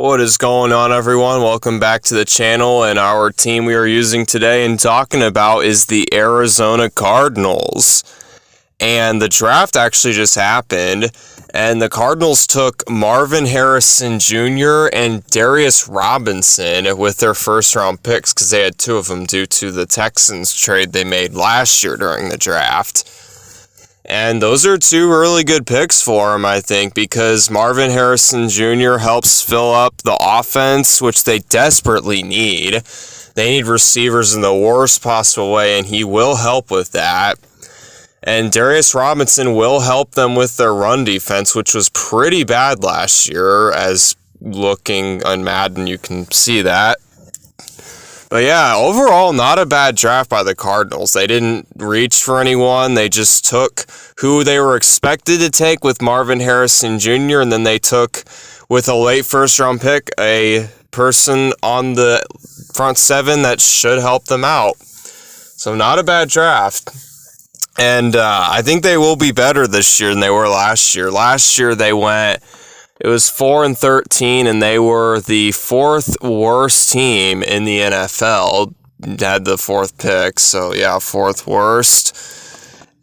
What is going on, everyone? Welcome back to the channel, and our team we are using today and talking about is the Arizona Cardinals. And the draft actually just happened, and the Cardinals took Marvin Harrison Jr. and Darius Robinson with their first-round picks because they had two of them due to the Texans trade they made last year during the draft. And those are two really good picks for him, I think, because Marvin Harrison Jr. helps fill up the offense, which they desperately need. They need receivers in the worst possible way, and he will help with that. And Darius Robinson will help them with their run defense, which was pretty bad last year, as looking on Madden, you can see that. But yeah, overall, not a bad draft by the Cardinals. They didn't reach for anyone. They just took who they were expected to take with Marvin Harrison Jr., and then they took, with a late first-round pick, a person on the front seven that should help them out. So not a bad draft. And I think they will be better this year than they were last year. Last year, it was 4-13, and they were the fourth worst team in the NFL. Had the fourth pick, so yeah, fourth worst.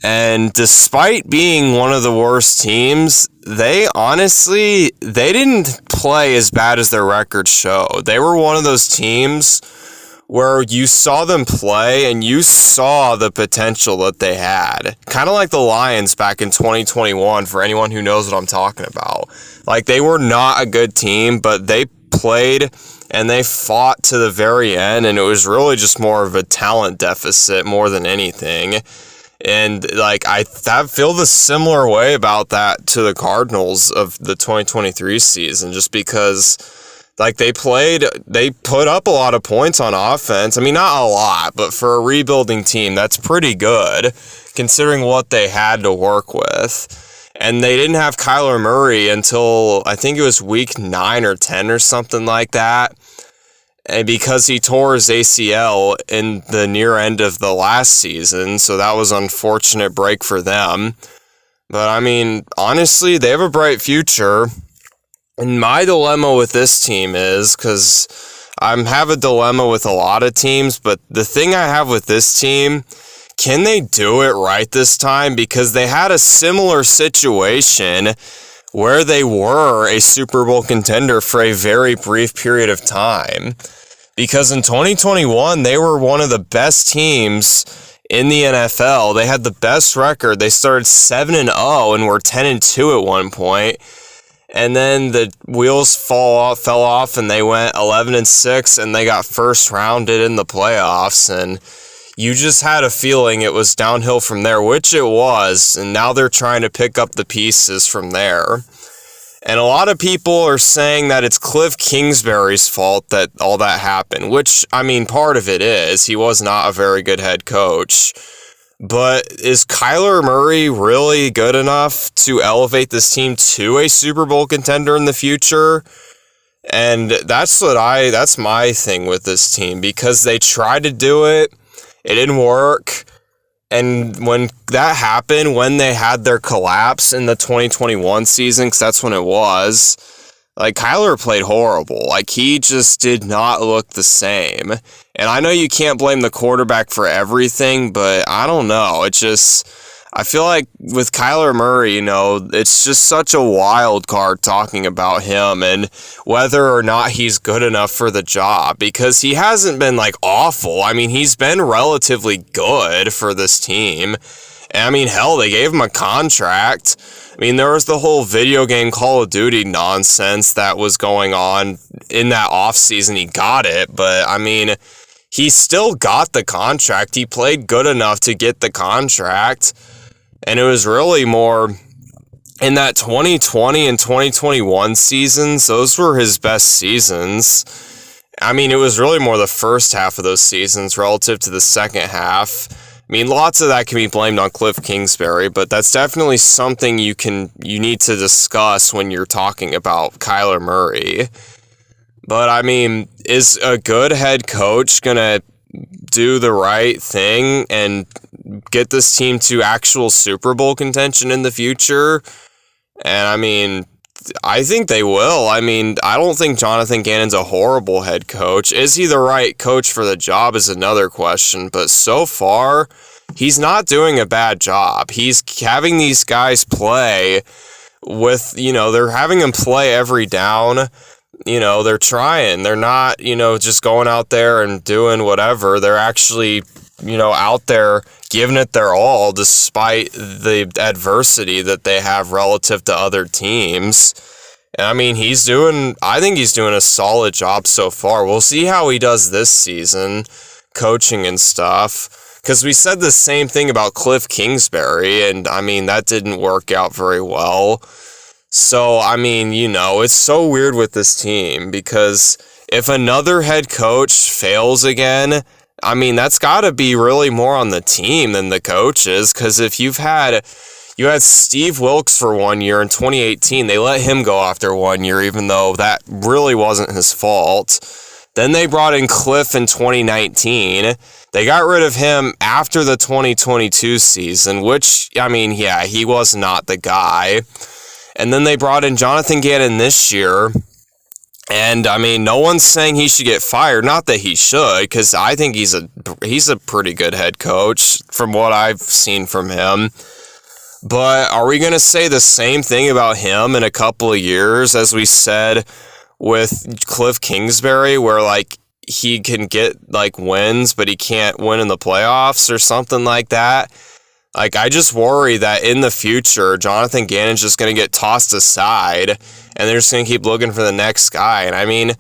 And despite being one of the worst teams, they didn't play as bad as their records show. They were one of those teams where you saw them play and you saw the potential that they had. Kind of like the Lions back in 2021, for anyone who knows what I'm talking about. Like, they were not a good team, but they played and they fought to the very end, and it was really just more of a talent deficit more than anything. And, like, I feel the similar way about that to the Cardinals of the 2023 season, just because, like, they put up a lot of points on offense. I mean, not a lot, but for a rebuilding team, that's pretty good, considering what they had to work with. And they didn't have Kyler Murray until, I think it was week 9 or 10 or something like that. And because he tore his ACL in the near end of the last season, so that was an unfortunate break for them. But, I mean, honestly, they have a bright future. And my dilemma with this team is, because I have a dilemma with a lot of teams, but the thing I have with this team, can they do it right this time? Because they had a similar situation where they were a Super Bowl contender for a very brief period of time. Because in 2021, they were one of the best teams in the NFL. They had the best record. They started 7-0 and were 10-2 at one point. And then the wheels fell off, and they went 11-6, and they got first rounded in the playoffs. And you just had a feeling it was downhill from there, which it was. And now they're trying to pick up the pieces from there. And a lot of people are saying that it's Cliff Kingsbury's fault that all that happened, which, I mean, part of it is. He was not a very good head coach. But is Kyler Murray really good enough to elevate this team to a Super Bowl contender in the future? And that's my thing with this team, because they tried to do it, it didn't work. And when that happened, when they had their collapse in the 2021 season, because that's when it was, like, Kyler played horrible. Like, he just did not look the same. And I know you can't blame the quarterback for everything, but I don't know. I feel like with Kyler Murray, it's just such a wild card talking about him and whether or not he's good enough for the job, because he hasn't been, like, awful. I mean, he's been relatively good for this team. And, I mean, hell, they gave him a contract. I mean, there was the whole video game Call of Duty nonsense that was going on in that offseason. He got it, but, I mean, he still got the contract. He played good enough to get the contract. And it was really more in that 2020 and 2021 seasons. Those were his best seasons. I mean, it was really more the first half of those seasons relative to the second half. I mean, lots of that can be blamed on Cliff Kingsbury, but that's definitely something you need to discuss when you're talking about Kyler Murray. But, I mean, is a good head coach going to do the right thing and get this team to actual Super Bowl contention in the future? And, I mean, I think they will. I mean, I don't think Jonathan Gannon's a horrible head coach. Is he the right coach for the job is another question, but so far, he's not doing a bad job. He's having these guys play with, they're having them play every down. They're trying. They're not, just going out there and doing whatever. They're actually, out there giving it their all despite the adversity that they have relative to other teams. And I mean, I think he's doing a solid job so far. We'll see how he does this season, coaching and stuff. Because we said the same thing about Cliff Kingsbury, and I mean, that didn't work out very well. So, I mean, it's so weird with this team because if another head coach fails again, I mean, that's got to be really more on the team than the coaches. Because if you had Steve Wilkes for 1 year in 2018, they let him go after 1 year, even though that really wasn't his fault. Then they brought in Cliff in 2019. They got rid of him after the 2022 season, which, I mean, yeah, he was not the guy. And then they brought in Jonathan Gannon this year. And, I mean, no one's saying he should get fired. Not that he should, because I think he's a pretty good head coach from what I've seen from him. But are we going to say the same thing about him in a couple of years as we said with Cliff Kingsbury, where, like, he can get, like, wins, but he can't win in the playoffs or something like that? Like, I just worry that in the future, Jonathan Gannon's just going to get tossed aside, and they're just going to keep looking for the next guy. And I mean,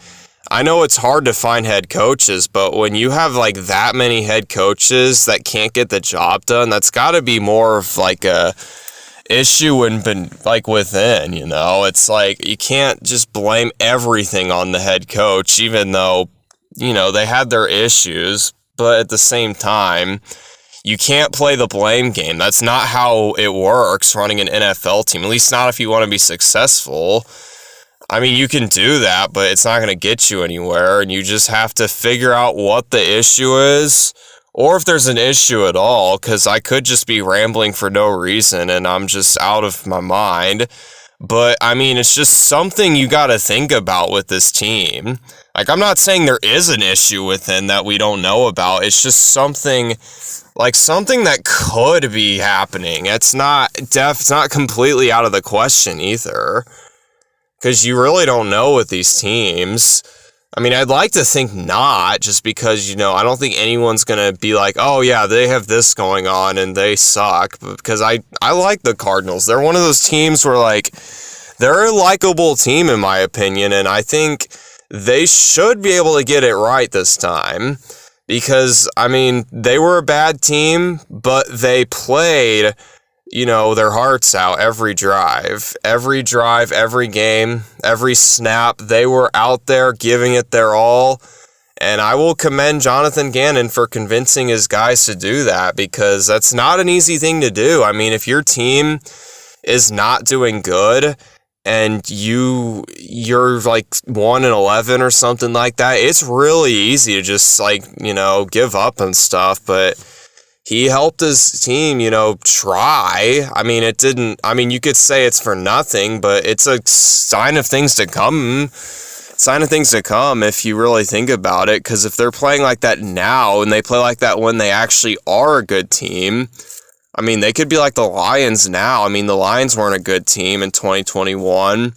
I know it's hard to find head coaches, but when you have, like, that many head coaches that can't get the job done, that's got to be more of, like, a issue within. It's like, you can't just blame everything on the head coach, even though, they had their issues, but at the same time, you can't play the blame game. That's not how it works running an NFL team, at least not if you want to be successful. I mean, you can do that, but it's not going to get you anywhere, and you just have to figure out what the issue is, or if there's an issue at all, because I could just be rambling for no reason, and I'm just out of my mind. But, I mean, it's just something you got to think about with this team. Like, I'm not saying there is an issue within that we don't know about. It's just something that could be happening. It's not completely out of the question either. Because you really don't know with these teams. I mean, I'd like to think not, just because, I don't think anyone's going to be like, oh yeah, they have this going on and they suck. Because I like the Cardinals. They're one of those teams where, like, they're a likable team in my opinion, and I think they should be able to get it right this time. Because, I mean, they were a bad team, but they played, their hearts out every drive, every game, every snap. They were out there giving it their all. And I will commend Jonathan Gannon for convincing his guys to do that, because that's not an easy thing to do. I mean, if your team is not doing good and you're like 1-11 or something like that, it's really easy to just, like, give up and stuff. But he helped his team, try. I mean, you could say it's for nothing, but it's a sign of things to come. If you really think about it, because if they're playing like that now and they play like that when they actually are a good team, I mean, they could be like the Lions now. I mean, the Lions weren't a good team in 2021,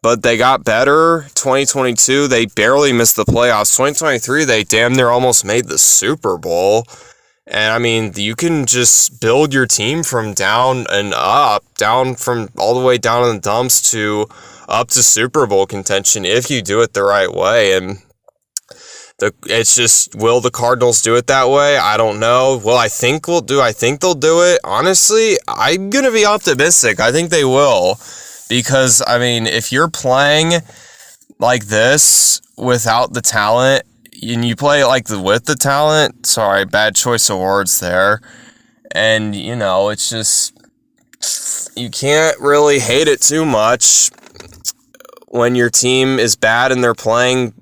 but they got better. 2022, they barely missed the playoffs. 2023, they damn near almost made the Super Bowl. And I mean, you can just build your team from down and up, down from all the way down in the dumps to up to Super Bowl contention if you do it the right way. And it's just, will the Cardinals do it that way? I don't know. Well, I think they'll do it. Honestly, I'm going to be optimistic. I think they will. Because, I mean, if you're playing like this without the talent, and you play like with the talent, sorry, bad choice of words there, and, it's just, you can't really hate it too much when your team is bad and they're playing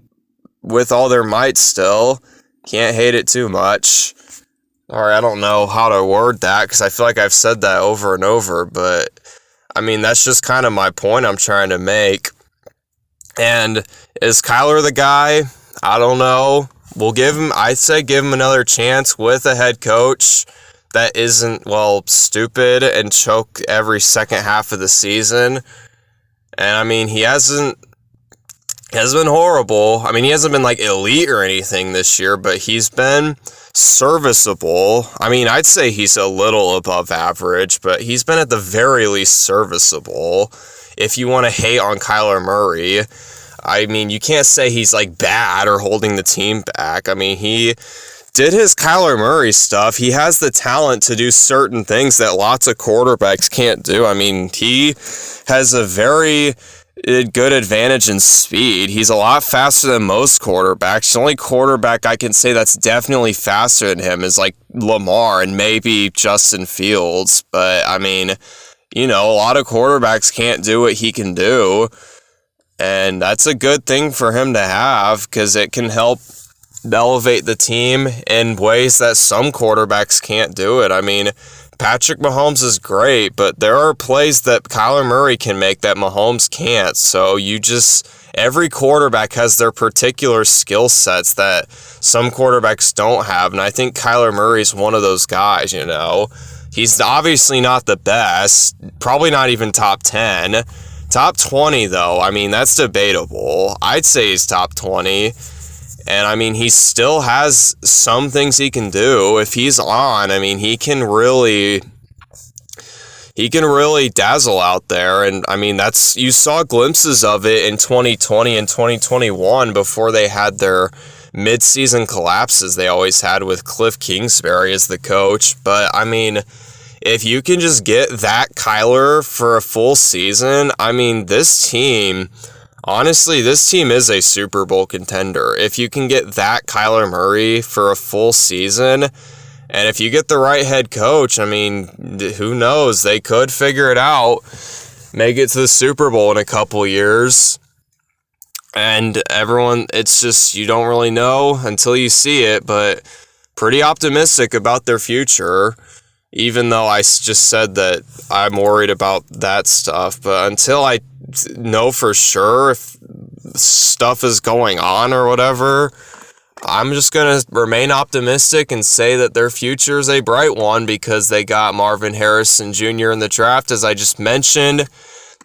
with all their might still. Can't hate it too much. Or I don't know how to word that, because I feel like I've said that over and over, but I mean, that's just kind of my point I'm trying to make. And is Kyler the guy? I don't know. I'd say give him another chance with a head coach that isn't, stupid and choke every second half of the season. And, I mean, he hasn't been horrible. I mean, he hasn't been, elite or anything this year, but he's been serviceable. I mean, I'd say he's a little above average, but he's been at the very least serviceable. If you want to hate on Kyler Murray, I mean, you can't say he's, bad or holding the team back. I mean, he did his Kyler Murray stuff. He has the talent to do certain things that lots of quarterbacks can't do. I mean, he has a very good advantage in speed. He's a lot faster than most quarterbacks. The only quarterback I can say that's definitely faster than him is Lamar and maybe Justin Fields. But I mean, a lot of quarterbacks can't do what he can do. And that's a good thing for him to have because it can help elevate the team in ways that some quarterbacks can't do it. I mean, Patrick Mahomes is great, but there are plays that Kyler Murray can make that Mahomes can't. So every quarterback has their particular skill sets that some quarterbacks don't have. And I think Kyler Murray's one of those guys, He's obviously not the best, probably not even top 10. Top 20, though, I mean, that's debatable. I'd say he's top 20. And, I mean, he still has some things he can do. If he's on, I mean, he can really dazzle out there. And, I mean, you saw glimpses of it in 2020 and 2021 before they had their mid-season collapses they always had with Cliff Kingsbury as the coach. But, I mean, if you can just get that Kyler for a full season, I mean, this team is a Super Bowl contender. If you can get that Kyler Murray for a full season, and if you get the right head coach, I mean, who knows? They could figure it out, make it to the Super Bowl in a couple years. And it's just, you don't really know until you see it, but pretty optimistic about their future. Even though I just said that I'm worried about that stuff. But until I know for sure if stuff is going on or whatever, I'm just going to remain optimistic and say that their future is a bright one because they got Marvin Harrison Jr. in the draft, as I just mentioned.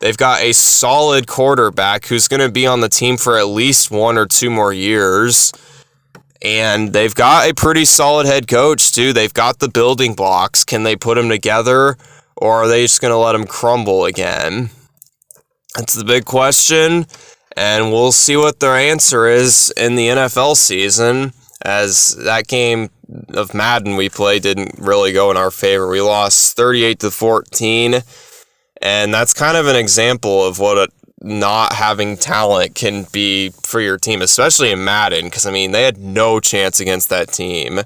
They've got a solid quarterback who's going to be on the team for at least 1 or 2 more years. And they've got a pretty solid head coach, too. They've got the building blocks. Can they put them together, or are they just going to let them crumble again? That's the big question, and we'll see what their answer is in the NFL season, as that game of Madden we played didn't really go in our favor. We lost 38-14, and that's kind of an example of what not having talent can be for your team, especially in Madden, because, I mean, they had no chance against that team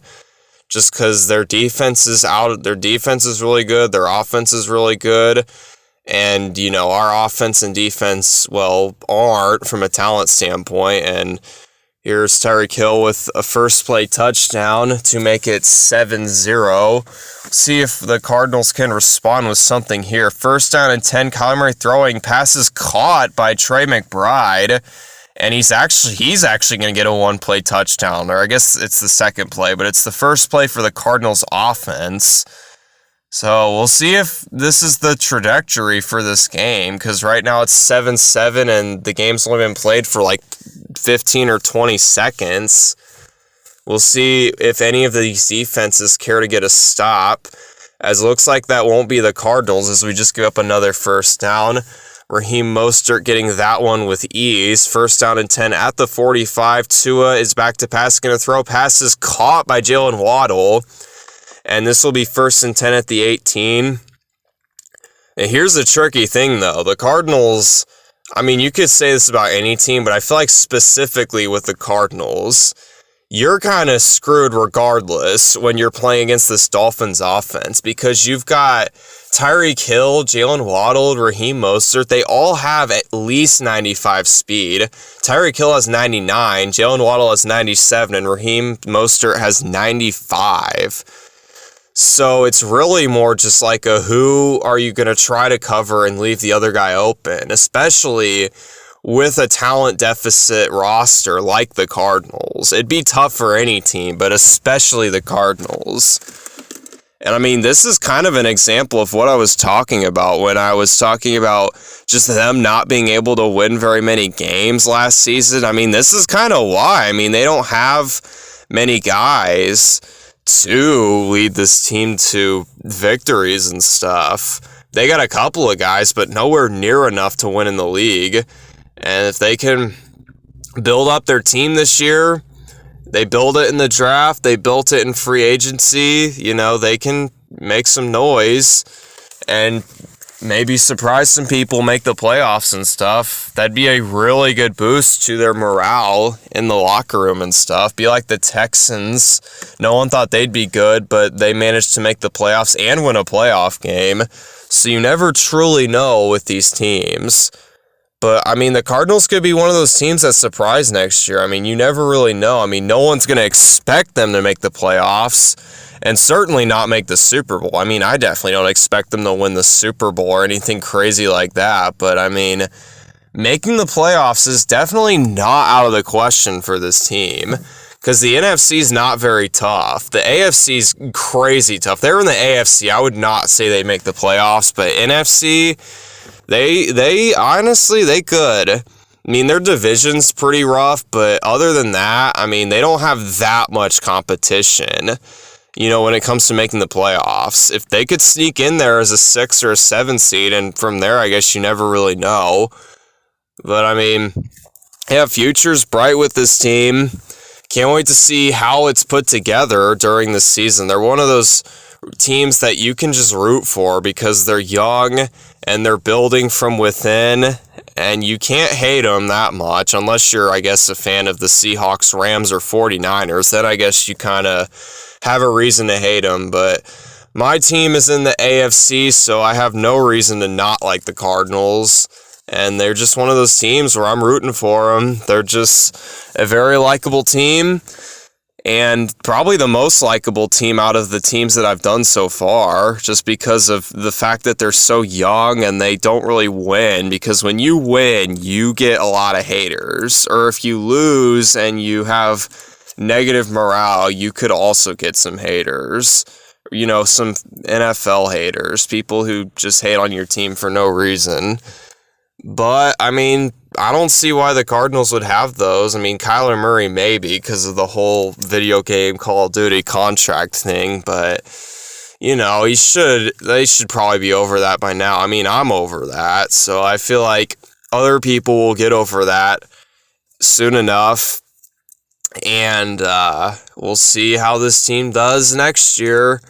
just because their defense is really good, their offense is really good, and, our offense and defense, aren't from a talent standpoint, and here's Tyreek Hill with a first play touchdown to make it 7-0. See if the Cardinals can respond with something here. First down and 10, Kyler Murray throwing, passes caught by Trey McBride, and he's actually going to get a 1-play touchdown, or I guess it's the second play, but it's the first play for the Cardinals offense. So we'll see if this is the trajectory for this game, because right now it's 7-7 and the game's only been played for 15 or 20 seconds. We'll see if any of these defenses care to get a stop, as it looks like that won't be the Cardinals, as we just give up another first down. Raheem Mostert getting that one with ease. First down and 10 at the 45. Tua is back to pass, going to throw. Pass is caught by Jalen Waddle, and this will be first and 10 at the 18. And here's the tricky thing, though. The Cardinals, I mean, you could say this about any team, but I feel like specifically with the Cardinals, you're kind of screwed regardless when you're playing against this Dolphins offense, because you've got Tyreek Hill, Jalen Waddle, Raheem Mostert. They all have at least 95 speed. Tyreek Hill has 99, Jalen Waddle has 97, and Raheem Mostert has 95. So it's really more just like a who are you going to try to cover and leave the other guy open, especially with a talent deficit roster like the Cardinals. It'd be tough for any team, but especially the Cardinals. And I mean, this is kind of an example of what I was talking about when I was talking about just them not being able to win very many games last season. I mean, this is kind of why. I mean, they don't have many guys to lead this team to victories and stuff. They got a couple of guys, but nowhere near enough to win in the league. And if they can build up their team this year, they build it in the draft, they built it in free agency, they can make some noise and maybe surprise some people, make the playoffs and stuff. That'd be a really good boost to their morale in the locker room and stuff. Be like the Texans. No one thought they'd be good, but they managed to make the playoffs and win a playoff game. So you never truly know with these teams. But, I mean, the Cardinals could be one of those teams that surprise next year. I mean, you never really know. I mean, no one's going to expect them to make the playoffs and certainly not make the Super Bowl. I mean, I definitely don't expect them to win the Super Bowl or anything crazy like that. But, I mean, making the playoffs is definitely not out of the question for this team because the NFC is not very tough. The AFC is crazy tough. If they were in the AFC, I would not say they make the playoffs, but NFC... They honestly, they could. I mean, their division's pretty rough, but other than that, I mean, they don't have that much competition, when it comes to making the playoffs. If they could sneak in there as a 6 or a 7 seed, and from there, I guess you never really know. But, I mean, yeah, future's bright with this team. Can't wait to see how it's put together during the season. They're one of those teams that you can just root for because they're young and they're building from within, and you can't hate them that much unless you're, I guess, a fan of the Seahawks, Rams, or 49ers. Then I guess you kind of have a reason to hate them, but my team is in the AFC, so I have no reason to not like the Cardinals, and they're just one of those teams where I'm rooting for them. They're just a very likable team, and probably the most likable team out of the teams that I've done so far, just because of the fact that they're so young and they don't really win, because when you win, you get a lot of haters, or if you lose and you have negative morale, you could also get some haters, some NFL haters, people who just hate on your team for no reason. But, I mean, I don't see why the Cardinals would have those. I mean, Kyler Murray maybe because of the whole video game Call of Duty contract thing, but, they should probably be over that by now. I mean, I'm over that, so I feel like other people will get over that soon enough, and we'll see how this team does next year,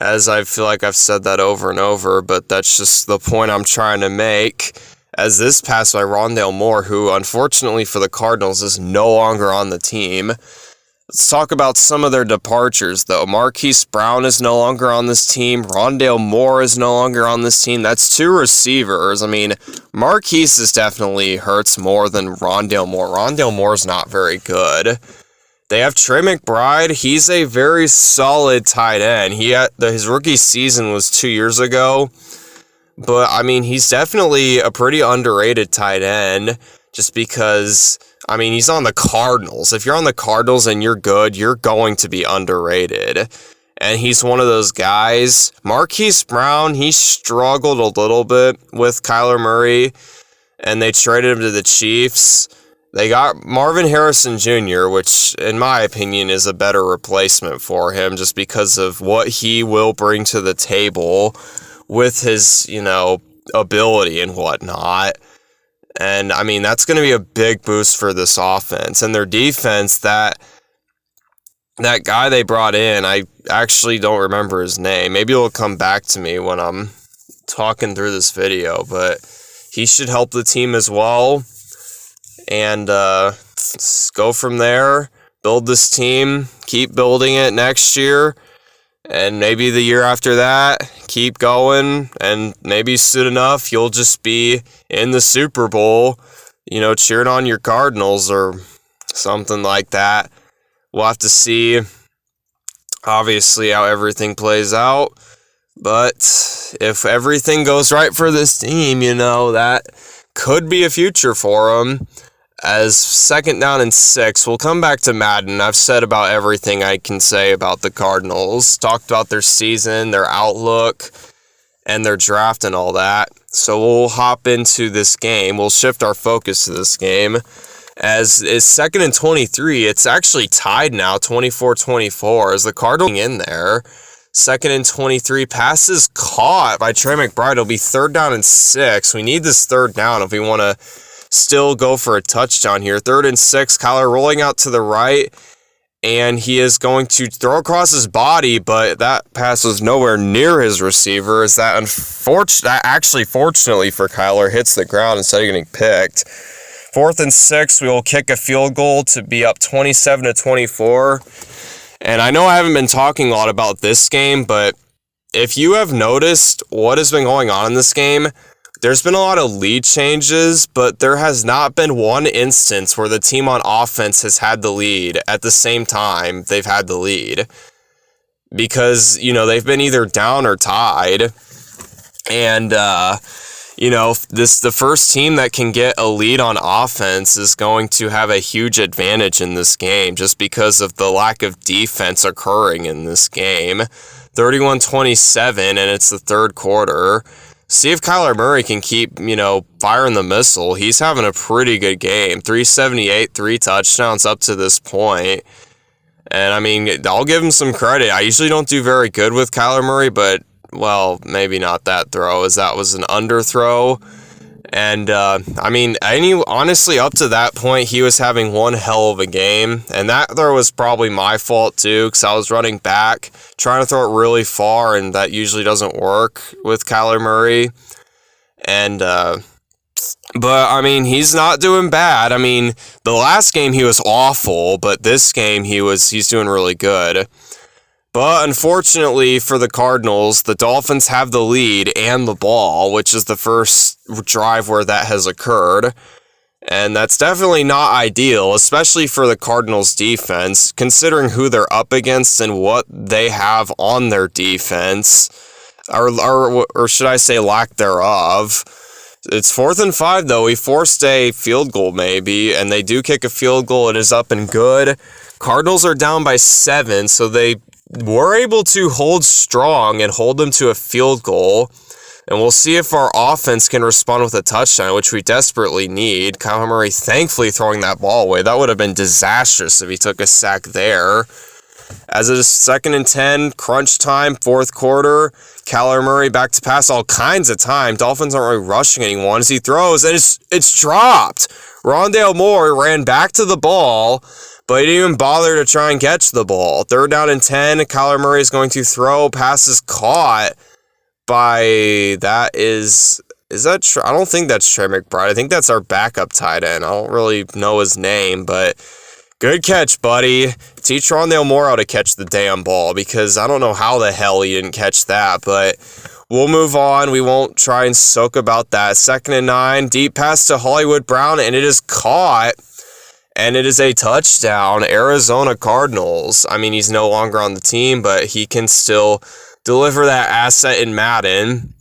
as I feel like I've said that over and over, but that's just the point I'm trying to make. As this passed by Rondale Moore, who unfortunately for the Cardinals is no longer on the team. Let's talk about some of their departures, though. Marquise Brown is no longer on this team. Rondale Moore is no longer on this team. That's 2 receivers. I mean, Marquise definitely hurts more than Rondale Moore. Rondale Moore's not very good. They have Trey McBride. He's a very solid tight end. His rookie season was 2 years ago. But, I mean, he's definitely a pretty underrated tight end just because, I mean, he's on the Cardinals. If you're on the Cardinals and you're good, you're going to be underrated. And he's one of those guys. Marquise Brown, he struggled a little bit with Kyler Murray, and they traded him to the Chiefs. They got Marvin Harrison Jr., which, in my opinion, is a better replacement for him just because of what he will bring to the table with his, ability and whatnot. And, I mean, that's going to be a big boost for this offense. And their defense, that guy they brought in, I actually don't remember his name. Maybe it'll come back to me when I'm talking through this video. But he should help the team as well. And let's go from there. Build this team. Keep building it next year. And maybe the year after that, keep going, and maybe soon enough, you'll just be in the Super Bowl, cheering on your Cardinals or something like that. We'll have to see. obviously how everything plays out. But if everything goes right for this team, that could be a future for them. As 2nd down and 6, we'll come back to Madden. I've said about everything I can say about the Cardinals. Talked about their season, their outlook, and their draft and all that. So we'll hop into this game. We'll shift our focus to this game. As is 2nd and 23, it's actually tied now, 24-24, as the Cardinals in there. 2nd and 23, passes caught by Trey McBride. It'll be 3rd down and 6. We need this 3rd down if we want to still go for a touchdown here. 3rd and 6, Kyler rolling out to the right, and he is going to throw across his body, but that pass was nowhere near his receiver, as that fortunately for Kyler, hits the ground instead of getting picked. 4th and 6, we will kick a field goal to be up 27-24. And I know I haven't been talking a lot about this game, but if you have noticed what has been going on in this game, there's been a lot of lead changes, but there has not been one instance where the team on offense has had the lead at the same time they've had the lead. Because, they've been either down or tied. And, the first team that can get a lead on offense is going to have a huge advantage in this game just because of the lack of defense occurring in this game. 31-27, and it's the 3rd quarter. See if Kyler Murray can keep, firing the missile. He's having a pretty good game. 378, 3 touchdowns up to this point. And, I'll give him some credit. I usually don't do very good with Kyler Murray, but, well, maybe not that throw, as that was an underthrow. And, honestly, up to that point, he was having one hell of a game. And that throw was probably my fault, too, because I was running back, trying to throw it really far, and that usually doesn't work with Kyler Murray. And, he's not doing bad. The last game he was awful, but this game he's doing really good. But unfortunately for the Cardinals, the Dolphins have the lead and the ball, which is the first drive where that has occurred. And that's definitely not ideal, especially for the Cardinals defense, considering who they're up against and what they have on their defense, or should I say lack thereof. It's 4th and 5, though. We forced a field goal, maybe, and they do kick a field goal. It is up and good. Cardinals are down by 7, so they were able to hold strong and hold them to a field goal. And we'll see if our offense can respond with a touchdown, which we desperately need. Kyler Murray thankfully throwing that ball away. That would have been disastrous if he took a sack there. As it is 2nd and 10, crunch time, 4th quarter. Kyler Murray back to pass all kinds of time. Dolphins aren't really rushing anyone as he throws, and it's dropped. Rondale Moore ran back to the ball, but he didn't even bother to try and catch the ball. 3rd down and 10, Kyler Murray is going to throw. Passes caught by, I don't think that's Trey McBride. I think that's our backup tight end. I don't really know his name, but good catch, buddy. Teach Rondale Moore how to catch the damn ball, because I don't know how the hell he didn't catch that, but we'll move on. We won't try and soak about that. 2nd and 9, deep pass to Hollywood Brown, and it is caught, and it is a touchdown. Arizona Cardinals. He's no longer on the team, but he can still deliver that asset in Madden.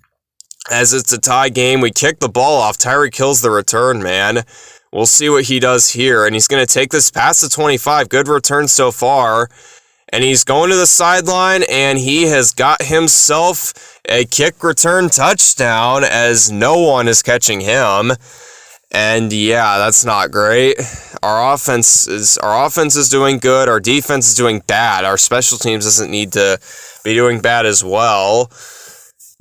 As it's a tie game, we kick the ball off. Tyreek Hill's the return man. We'll see what he does here, and he's going to take this past the 25. Good return so far. And he's going to the sideline, and he has got himself a kick return touchdown, as no one is catching him. And yeah, that's not great. Our offense is doing good. Our defense is doing bad. Our special teams doesn't need to be doing bad as well.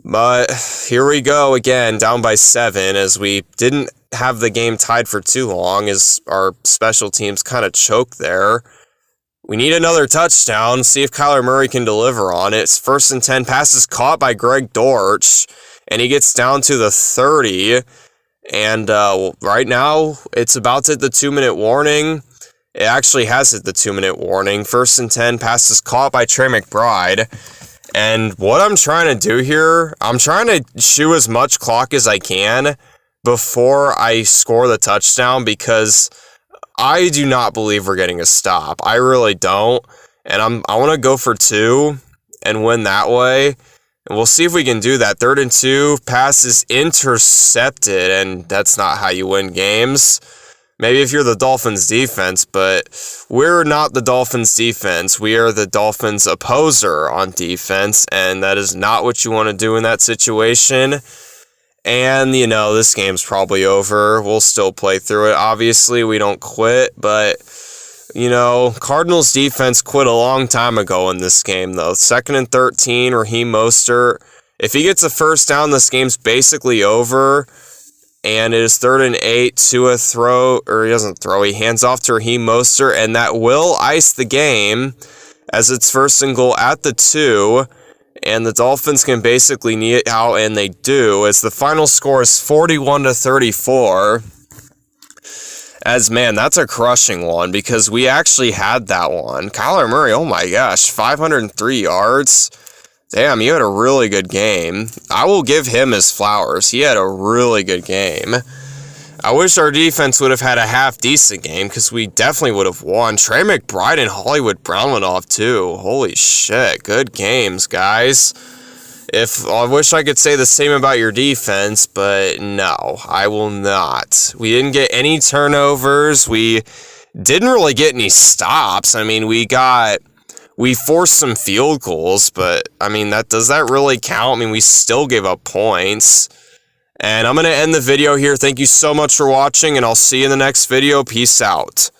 But here we go again, down by 7, as we didn't have the game tied for too long, as our special teams kind of choked there. We need another touchdown. See if Kyler Murray can deliver on it. It's 1st and 10. Passes caught by Greg Dortch, and he gets down to the 30. And right now, it's about to hit the 2-minute warning. It actually has hit the 2-minute warning. 1st and 10. Passes caught by Trey McBride. And what I'm trying to do here, I'm trying to chew as much clock as I can before I score the touchdown, because I do not believe we're getting a stop. I really don't. And I want to go for 2 and win that way. And we'll see if we can do that. 3rd and 2, pass is intercepted, and that's not how you win games. Maybe if you're the Dolphins defense, but we're not the Dolphins defense. We are the Dolphins opposer on defense, and that is not what you want to do in that situation. And, this game's probably over. We'll still play through it. Obviously, we don't quit, but, Cardinals defense quit a long time ago in this game, though. 2nd and 13, Raheem Mostert. If he gets a first down, this game's basically over. And it is 3rd and 8 to a throw, or he doesn't throw, he hands off to Raheem Mostert, and that will ice the game as it's 1st and goal at the 2. And the Dolphins can basically knee it out, and they do, as the final score is 41-34. As, man, that's a crushing one, because we actually had that one. Kyler Murray, oh my gosh, 503 yards. Damn, he had a really good game. I will give him his flowers. He had a really good game. I wish our defense would have had a half-decent game, because we definitely would have won. Trey McBride and Hollywood Brown went off, too. Holy shit. Good games, guys. I wish I could say the same about your defense, but no, I will not. We didn't get any turnovers. We didn't really get any stops. I mean, we forced some field goals, but, does that really count? We still gave up points. And I'm going to end the video here. Thank you so much for watching, and I'll see you in the next video. Peace out.